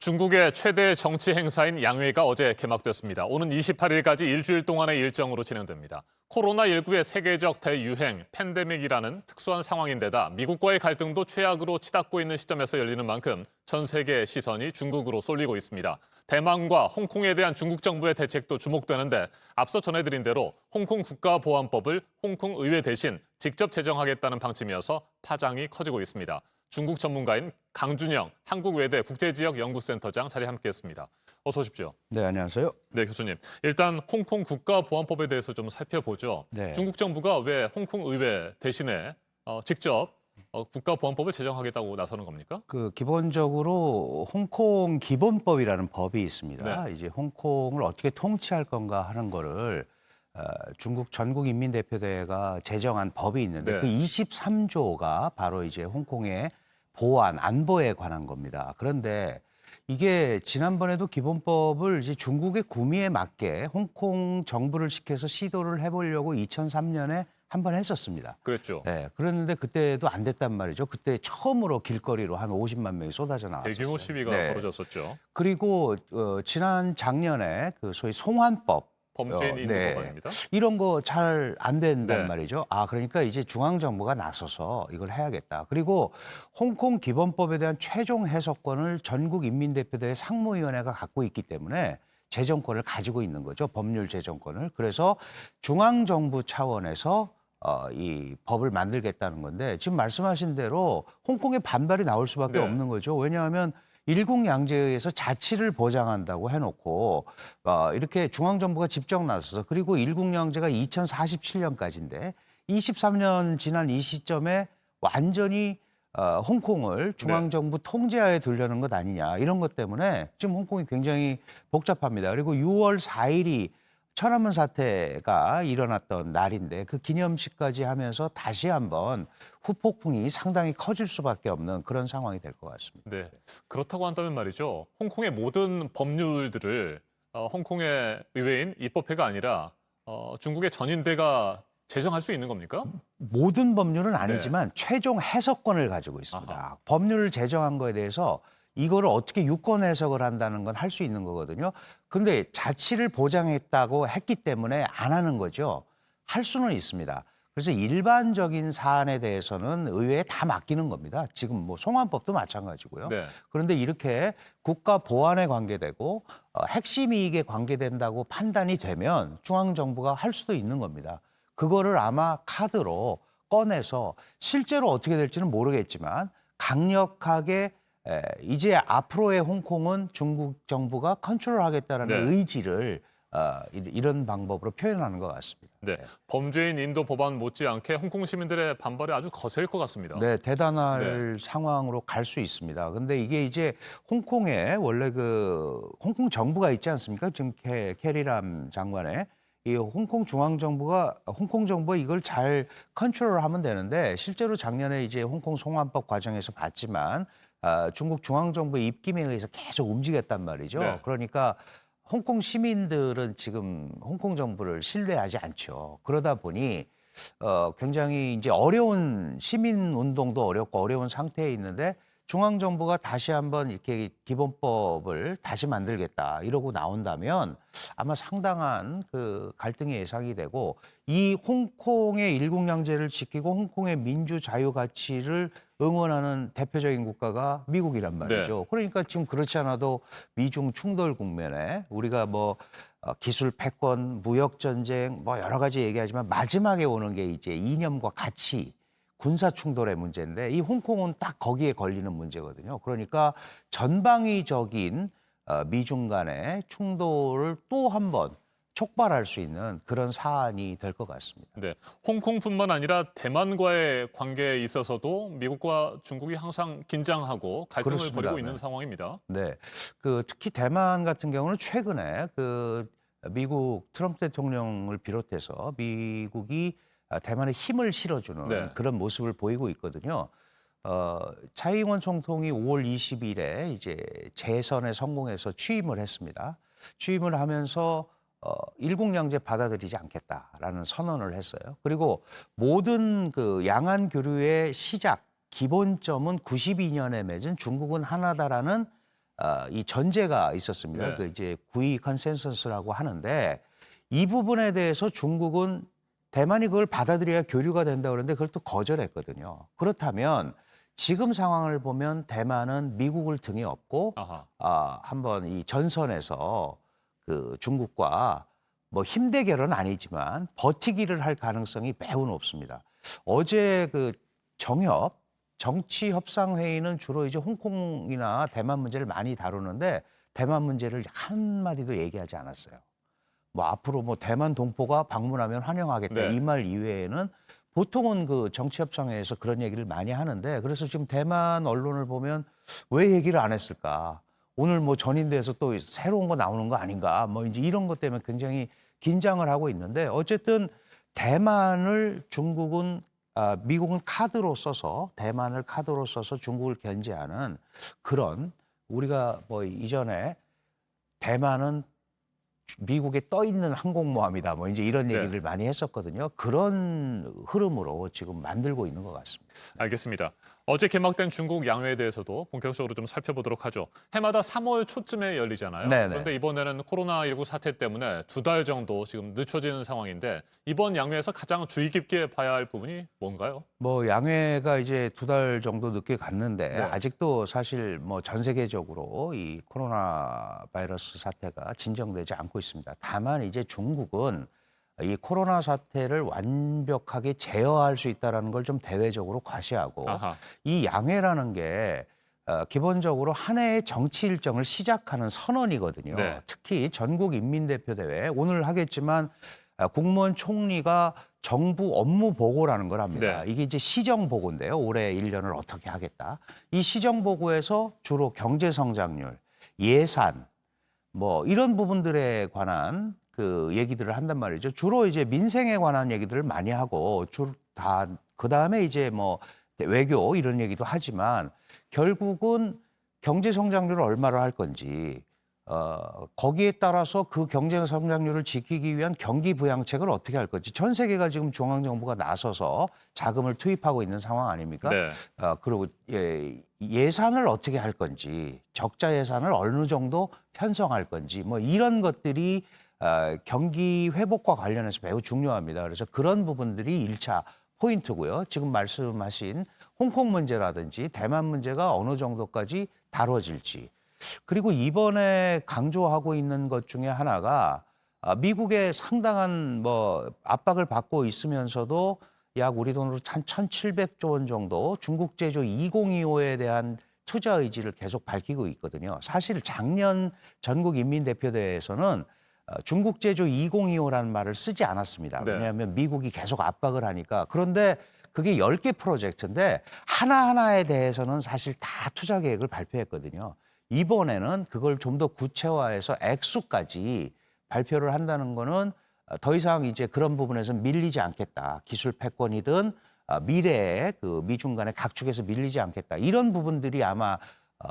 중국의 최대 정치 행사인 양회가 어제 개막됐습니다. 오는 28일까지 일주일 동안의 일정으로 진행됩니다. 코로나19의 세계적 대유행, 팬데믹이라는 특수한 상황인데다 미국과의 갈등도 최악으로 치닫고 있는 시점에서 열리는 만큼 전 세계의 시선이 중국으로 쏠리고 있습니다. 대만과 홍콩에 대한 중국 정부의 대책도 주목되는데 앞서 전해드린 대로 홍콩 국가보안법을 홍콩 의회 대신 직접 제정하겠다는 방침이어서 파장이 커지고 있습니다. 중국 전문가인 강준영 한국외대 국제지역연구센터장 자리에 함께했습니다. 어서 오십시오. 네, 안녕하세요. 네, 교수님. 일단 홍콩 국가보안법에 대해서 좀 살펴보죠. 네. 중국 정부가 왜 홍콩 의회 대신에 직접 국가보안법을 제정하겠다고 나서는 겁니까? 기본적으로 홍콩 기본법이라는 법이 있습니다. 네. 이제 홍콩을 어떻게 통치할 건가 하는 거를 중국 전국인민대표대회가 제정한 법이 있는데 네. 그 23조가 바로 이제 홍콩의 보안, 안보에 관한 겁니다. 그런데 이게 지난번에도 기본법을 이제 중국의 구미에 맞게 홍콩 정부를 시켜서 시도를 해보려고 2003년에 한 번 했었습니다. 그랬죠. 네, 그랬는데 그때도 안 됐단 말이죠. 그때 처음으로 길거리로 한 50만 명이 쏟아져 나왔어요. 대규모 시위가 벌어졌었죠. 그리고 작년에 그 소위 송환법 범죄인 인도 네. 법안입니다. 이런 거 잘 안 된단 네. 말이죠. 그러니까 이제 중앙정부가 나서서 이걸 해야겠다. 그리고 홍콩 기본법에 대한 최종 해석권을 전국인민대표대회 상무위원회가 갖고 있기 때문에 제정권을 가지고 있는 거죠. 법률 제정권을. 그래서 중앙정부 차원에서 이 법을 만들겠다는 건데 지금 말씀하신 대로 홍콩의 반발이 나올 수밖에 네. 없는 거죠. 왜냐하면 일국양제에 의해서 자치를 보장한다고 해놓고 이렇게 중앙정부가 직접 나서서 그리고 일국양제가 2047년까지인데 23년 지난 이 시점에 완전히 홍콩을 중앙정부 통제하에 두려는 것 아니냐 이런 것 때문에 지금 홍콩이 굉장히 복잡합니다. 그리고 6월 4일이 천안문 사태가 일어났던 날인데 그 기념식까지 하면서 다시 한번 후폭풍이 상당히 커질 수밖에 없는 그런 상황이 될 것 같습니다. 네. 그렇다고 한다면 말이죠. 홍콩의 모든 법률들을 홍콩의 의회인 입법회가 아니라 중국의 전인대가 제정할 수 있는 겁니까? 모든 법률은 아니지만 최종 해석권을 가지고 있습니다. 아하. 법률을 제정한 거에 대해서 이거를 어떻게 유권 해석을 한다는 건 할 수 있는 거거든요. 그런데 자치를 보장했다고 했기 때문에 안 하는 거죠. 할 수는 있습니다. 그래서 일반적인 사안에 대해서는 의회에 다 맡기는 겁니다. 지금 뭐 송환법도 마찬가지고요. 네. 그런데 이렇게 국가 보안에 관계되고 핵심 이익에 관계된다고 판단이 되면 중앙정부가 할 수도 있는 겁니다. 그거를 아마 카드로 꺼내서 실제로 어떻게 될지는 모르겠지만 강력하게 이제 앞으로의 홍콩은 중국 정부가 컨트롤하겠다는 네. 의지를 이런 방법으로 표현하는 것 같습니다. 네. 범죄인 인도 법안 못지않게 홍콩 시민들의 반발이 아주 거셀 것 같습니다. 네, 대단할 상황으로 갈 수 있습니다. 근데 이게 이제 홍콩에 원래 홍콩 정부가 있지 않습니까? 지금 캐리람 장관의 이 홍콩 중앙정부가 홍콩 정부가 이걸 잘 컨트롤하면 되는데 실제로 작년에 이제 홍콩 송환법 과정에서 봤지만 중국 중앙정부의 입김에 의해서 계속 움직였단 말이죠. 네. 그러니까 홍콩 시민들은 지금 홍콩 정부를 신뢰하지 않죠. 그러다 보니 굉장히 이제 어려운 시민 운동도 어렵고 어려운 상태에 있는데 중앙정부가 다시 한번 이렇게 기본법을 다시 만들겠다 이러고 나온다면 아마 상당한 그 갈등이 예상이 되고 이 홍콩의 일국양제를 지키고 홍콩의 민주 자유 가치를 응원하는 대표적인 국가가 미국이란 말이죠. 네. 그러니까 지금 그렇지 않아도 미중 충돌 국면에 우리가 뭐 기술 패권, 무역 전쟁 뭐 여러 가지 얘기하지만 마지막에 오는 게 이제 이념과 가치 군사 충돌의 문제인데 이 홍콩은 딱 거기에 걸리는 문제거든요. 그러니까 전방위적인 미중 간의 충돌을 또 한 번 촉발할 수 있는 그런 사안이 될 것 같습니다. 네. 홍콩뿐만 아니라 대만과의 관계에 있어서도 미국과 중국이 항상 긴장하고 갈등을 그렇습니다. 벌이고 네. 있는 상황입니다. 네, 특히 대만 같은 경우는 최근에 미국 트럼프 대통령을 비롯해서 미국이 대만에 힘을 실어주는 네. 그런 모습을 보이고 있거든요. 차이잉원 총통이 5월 20일에 이제 재선에 성공해서 취임을 했습니다. 취임을 하면서 일국양제 받아들이지 않겠다라는 선언을 했어요. 그리고 모든 양안 교류의 시작 기본점은 92년에 맺은 중국은 하나다라는 이 전제가 있었습니다. 네. 그 이제 구이 컨센서스라고 하는데 이 부분에 대해서 중국은 대만이 그걸 받아들여야 교류가 된다 그러는데 그걸 또 거절했거든요. 그렇다면 지금 상황을 보면 대만은 미국을 등에 업고 아하. 한번 이 전선에서 그 중국과 뭐 힘대결은 아니지만 버티기를 할 가능성이 매우 높습니다. 어제 그 정치 협상 회의는 주로 이제 홍콩이나 대만 문제를 많이 다루는데 대만 문제를 한마디도 얘기하지 않았어요. 뭐 앞으로 뭐 대만 동포가 방문하면 환영하겠다 네. 이 말 이외에는 보통은 그 정치 협상회에서 그런 얘기를 많이 하는데 그래서 지금 대만 언론을 보면 왜 얘기를 안 했을까? 오늘 뭐 전인대에서 또 새로운 거 나오는 거 아닌가? 뭐 이제 이런 것 때문에 굉장히 긴장을 하고 있는데 어쨌든 대만을 중국은 미국은 카드로 써서 대만을 카드로 써서 중국을 견제하는 그런 우리가 뭐 이전에 대만은 미국에 떠 있는 항공모함이다. 뭐 이제 이런 네. 얘기를 많이 했었거든요. 그런 흐름으로 지금 만들고 있는 것 같습니다. 알겠습니다. 어제 개막된 중국 양회에 대해서도 본격적으로 좀 살펴보도록 하죠. 해마다 3월 초쯤에 열리잖아요. 네네. 그런데 이번에는 코로나19 사태 때문에 2달 정도 지금 늦춰지는 상황인데 이번 양회에서 가장 주의 깊게 봐야 할 부분이 뭔가요? 뭐 양회가 이제 2달 정도 늦게 갔는데 네. 아직도 사실 뭐 전 세계적으로 이 코로나 바이러스 사태가 진정되지 않고 있습니다. 다만 이제 중국은 이 코로나 사태를 완벽하게 제어할 수 있다는 걸 좀 대외적으로 과시하고 아하. 이 양회라는 게 기본적으로 한 해의 정치 일정을 시작하는 선언이거든요. 네. 특히 전국인민대표대회 오늘 하겠지만 국무원 총리가 정부 업무 보고라는 걸 합니다. 네. 이게 이제 시정 보고인데요. 올해 1년을 어떻게 하겠다. 이 시정 보고에서 주로 경제 성장률, 예산, 뭐 이런 부분들에 관한 그 얘기들을 한단 말이죠. 주로 이제 민생에 관한 얘기들을 많이 하고 다 그다음에 이제 뭐 외교 이런 얘기도 하지만 결국은 경제 성장률을 얼마로 할 건지 거기에 따라서 그 경제 성장률을 지키기 위한 경기 부양책을 어떻게 할 건지 전 세계가 지금 중앙 정부가 나서서 자금을 투입하고 있는 상황 아닙니까? 네. 그리고 예산을 어떻게 할 건지 적자 예산을 어느 정도 편성할 건지 뭐 이런 것들이 경기 회복과 관련해서 매우 중요합니다. 그래서 그런 부분들이 1차 포인트고요. 지금 말씀하신 홍콩 문제라든지 대만 문제가 어느 정도까지 다뤄질지. 그리고 이번에 강조하고 있는 것 중에 하나가 미국의 상당한 뭐 압박을 받고 있으면서도 약 우리 돈으로 한 1,700조 원 정도 중국 제조 2025에 대한 투자 의지를 계속 밝히고 있거든요. 사실 작년 전국인민대표대회에서는 중국 제조 2025라는 말을 쓰지 않았습니다. 네. 왜냐하면 미국이 계속 압박을 하니까. 그런데 그게 10개 프로젝트인데 하나하나에 대해서는 사실 다 투자 계획을 발표했거든요. 이번에는 그걸 좀 더 구체화해서 액수까지 발표를 한다는 거는 더 이상 이제 그런 부분에서 밀리지 않겠다. 기술 패권이든 미래에 그 미중 간의 각축에서 밀리지 않겠다. 이런 부분들이 아마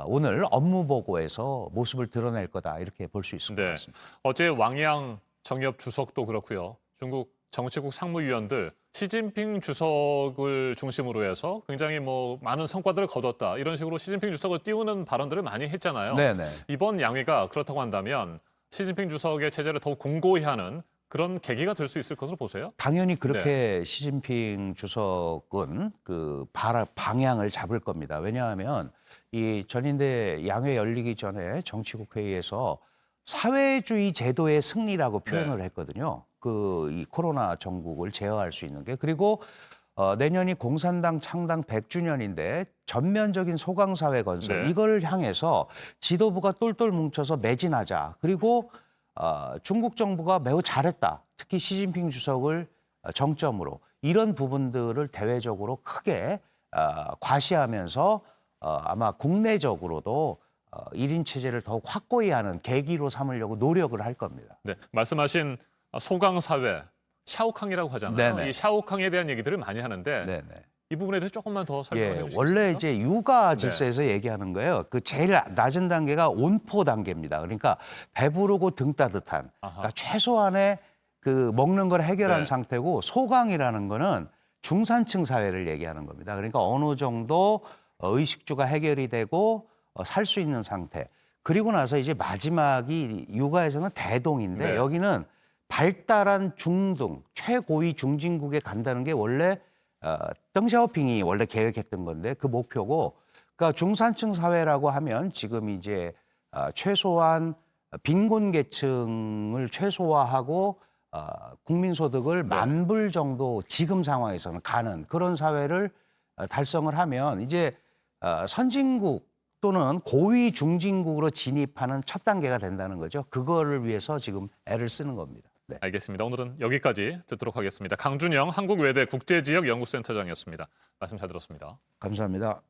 오늘 업무 보고에서 모습을 드러낼 거다. 이렇게 볼 수 있을 것 네. 같습니다. 어제 왕양 정엽 주석도 그렇고요. 중국 정치국 상무위원들 시진핑 주석을 중심으로 해서 굉장히 뭐 많은 성과들을 거뒀다. 이런 식으로 시진핑 주석을 띄우는 발언들을 많이 했잖아요. 네네. 이번 양회가 그렇다고 한다면 시진핑 주석의 체제를 더욱 공고히 하는 그런 계기가 될 수 있을 것으로 보세요? 당연히 그렇게 시진핑 주석은 그 방향을 잡을 겁니다. 왜냐하면 이 전인대 양회 열리기 전에 정치국 회의에서 사회주의 제도의 승리라고 표현을 했거든요. 이 코로나 전국을 제어할 수 있는 게 그리고 내년이 공산당 창당 100주년인데 전면적인 소강사회 건설 네. 이걸 향해서 지도부가 똘똘 뭉쳐서 매진하자. 그리고 중국 정부가 매우 잘했다. 특히 시진핑 주석을 정점으로 이런 부분들을 대외적으로 크게 과시하면서 아마 국내적으로도 1인 체제를 더욱 확고히 하는 계기로 삼으려고 노력을 할 겁니다. 네, 말씀하신 소강 사회, 샤오캉이라고 하잖아요. 네네. 이 샤오캉에 대한 얘기들을 많이 하는데 네네. 이 부분에 대해서 조금만 더 설명해 예, 주실 수 원래 있을까요? 이제 육아 질서에서 얘기하는 거예요. 그 제일 낮은 단계가 온포 단계입니다. 그러니까 배부르고 등 따뜻한. 아하. 그러니까 최소한의 그 먹는 걸 해결한 네. 상태고 소강이라는 거는 중산층 사회를 얘기하는 겁니다. 그러니까 어느 정도 의식주가 해결이 되고 살 수 있는 상태. 그리고 나서 이제 마지막이 육아에서는 대동인데 네. 여기는 발달한 중등, 최고위 중진국에 간다는 게 원래 덩샤오핑이 원래 계획했던 건데 그 목표고, 그러니까 중산층 사회라고 하면 지금 이제 최소한 빈곤 계층을 최소화하고 국민소득을 네. 10,000불 정도 지금 상황에서는 가는 그런 사회를 달성을 하면 이제 선진국 또는 고위 중진국으로 진입하는 첫 단계가 된다는 거죠. 그거를 위해서 지금 애를 쓰는 겁니다. 네. 알겠습니다. 오늘은 여기까지 듣도록 하겠습니다. 강준영 한국외대 국제지역연구센터장이었습니다. 말씀 잘 들었습니다. 감사합니다.